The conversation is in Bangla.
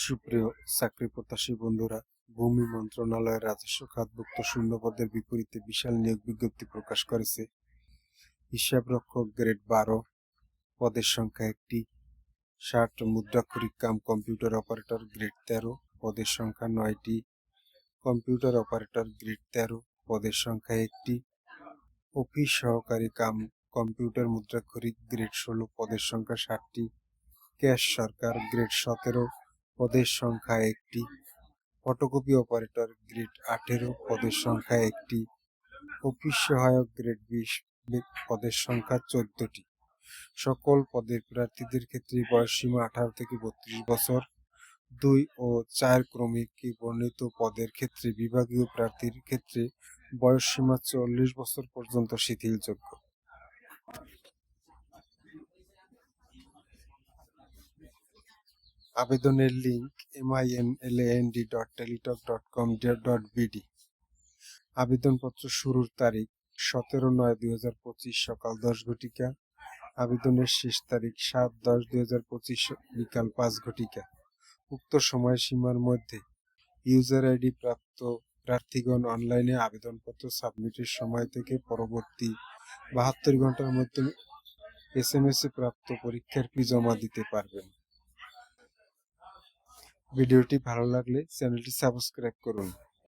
সুপ্রিয় চাকরি প্রত্যাশী বন্ধুরা, ভূমি মন্ত্রণালয়ের রাজস্ব খাতভুক্ত শূন্যপদের বিপরীতে বিশাল নিয়োগ বিজ্ঞপ্তি প্রকাশ করেছে। হিসাবরক্ষক গ্রেড 12, পদের সংখ্যা 1টি। 60 মুদ্রাক্ষরিক কাম কম্পিউটার অপারেটর গ্রেড 13, পদের সংখ্যা 9টি। কম্পিউটার অপারেটর গ্রেড 13, পদের সংখ্যা 1টি। অফিস সহকারী কাম কম্পিউটার মুদ্রাক্ষরিক গ্রেড 16, পদের সংখ্যা 60টি। ক্যাশ সরকার গ্রেড 17, পদের সংখ্যা 1টি। ফটোকপি অপারেটর গ্রেড 18, পদের সংখ্যা 1টি। অফিস সহায়ক গ্রেড 20, পদের সংখ্যা 14টি। সকল পদের প্রার্থীদের ক্ষেত্রে বয়সসীমা 18 থেকে 32 বছর। 2 ও 4 ক্রমিকে বর্ণিত পদের ক্ষেত্রে বিভাগীয় প্রার্থীর ক্ষেত্রে বয়সসীমা 40 বছর পর্যন্ত শিথিলযোগ্য। আবেদনের লিঙ্ক minland.teletalk.com.bd। আবেদনপত্র শুরুর তারিখ 17/9/2025 সকাল 10 ঘটিকা। আবেদনের শেষ তারিখ 7/10/2025 বিকাল 5 ঘটিকা। উক্ত সময়সীমার মধ্যে ইউজার আইডি প্রাপ্ত প্রার্থীগণ অনলাইনে আবেদনপত্র সাবমিটের সময় থেকে পরবর্তী 72 ঘন্টার মধ্যে SMS এ প্রাপ্ত পরীক্ষার ফি জমা দিতে পারবেন। ভিডিওটি ভালো লাগলে চ্যানেলটি সাবস্ক্রাইব করুন।